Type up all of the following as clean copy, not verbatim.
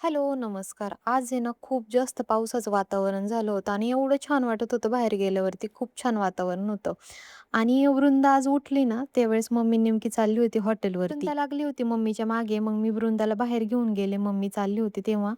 Hello, नमस्कार. आज आहे ना खूप जास्त पावसाचं वातावरण झालं होतं आणि एवढं छान वाटत होतं बाहेर गेल्यावरती. खूप छान वातावरण होतं. आणि वृंदा आज उठली ना, त्यावेळेस मम्मी नेमकी चालली होती हॉटेलवरती. वृंदा लागली होती मम्मीच्या मागे. मग मी वृंदाला बाहेर घेऊन गेले. मम्मी चालली होती तेव्हा.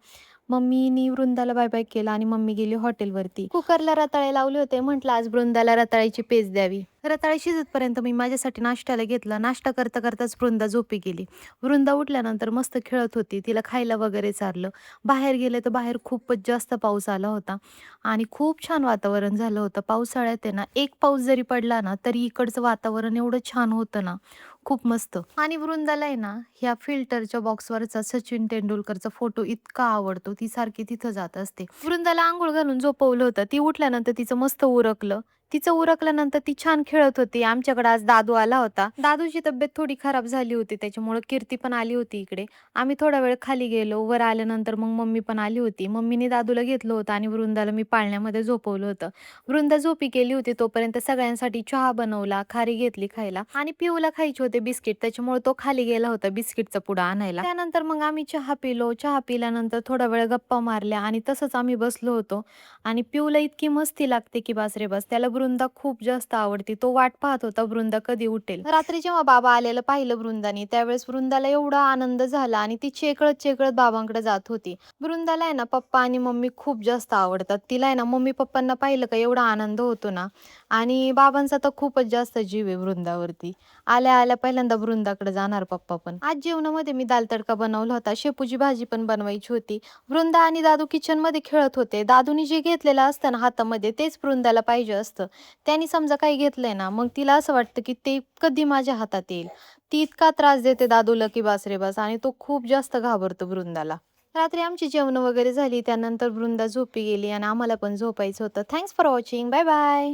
मम्मीनी वृंदाला बाय-बाय केलं आणि मम्मी गेली हॉटेलवरती. कुकरला रताळे लावले होते. म्हटलं आज वृंदाला रताळ्याची पेज द्यावी. रताळे शिजेपर्यंत मी माझ्यासाठी नाश्त्याला घेतला. नाश्ता करता-करताच वृंदा झोपी गेली. वृंदा उठल्यानंतर मस्त खेळत होती. तिला खायला वगैरे चारलं. बाहेर गेले तर बाहेर खूपच जास्त पाऊस आला होता आणि खूप छान वातावरण झालं होतं. पावसाळ्यात आहे ना, एक पाऊस जरी पडला ना, तरी इकडचं वातावरण एवढं छान होतं ना, खूप मस्त. आणि वृंदाला आहे ना, ह्या फिल्टरच्या बॉक्सवरचा सचिन तेंडुलकरचा फोटो इतका आवडतो. ती सारखी तिथं जात असते. वृंदाला अंघोळ घालून झोपवलं होतं. ती उठल्यानंतर तिचं मस्त उरकलं. तिचं उरकल्यानंतर ती छान खेळत होती. आमच्याकडे आज दादू आला होता. दादूची तब्येत थोडी खराब झाली होती. त्याच्यामुळे कीर्ती पण आली होती इकडे. आम्ही थोडा वेळ खाली गेलो. वर आल्यानंतर मग मम्मी पण आली होती. मम्मीने दादूला घेतलं होतं आणि वृंदाला मी पाळण्यामध्ये झोपवलं होतं. वृंदा झोपी गेली होती तोपर्यंत सगळ्यांसाठी चहा बनवला, खारी घेतली खायला आणि पिऊला खायचे होते बिस्किट. त्याच्यामुळे तो खाली गेला होता बिस्किटचा पुडा आणायला. त्यानंतर मग आम्ही चहा पिलो. चहा पिल्यानंतर थोडा वेळ गप्पा मारल्या आणि तसंच आम्ही बसलो होतो आणि पिऊला इतकी मस्ती लागते की बास रे बास. त्याला वृंदा खूप जास्त आवडते. तो वाट पाहत होता वृंदा कधी उठेल. रात्री जेव्हा बाबा आलेलं पाहिलं वृंदाने, त्यावेळेस वृंदाला एवढा आनंद झाला आणि ती चेकळत-चेकळत बाबांकडे जात होती. वृंदाला आहे ना पप्पा आणि मम्मी खूप जास्त आवडतात. तिला आहे ना मम्मी-पप्पांना पाहिलं का एवढा आनंद होतो ना आणि बाबांचा तर खूपच जास्त जीव आहे वृंदावरती. आल्या-आल्या पहिल्यांदा वृंदाकडे जाणार पप्पा पण. आज जेवणामध्ये मी दाल तडका बनवला होता. शेपूची भाजी पण बनवायची होती. वृंदा आणि दादू किचनमध्ये खेळत होते. दादूनी जे घेतलेलं असतं ना हातामध्ये तेच वृंदाला पाहिजे असतं. त्यानी समजा काही घेतलंय ना, मग तिला असं वाटतं की ते कधी माझ्या हातात येईल. ती इतका त्रास देते दादूला की बास रे बास आणि तो खूप जास्त घाबरतो वृंदाला. रात्री आमची जेवण वगैरे झाली. त्यानंतर वृंदा झोपी गेली आणि आम्हाला पण झोपायचं होतं. Thanks for watching. Bye bye.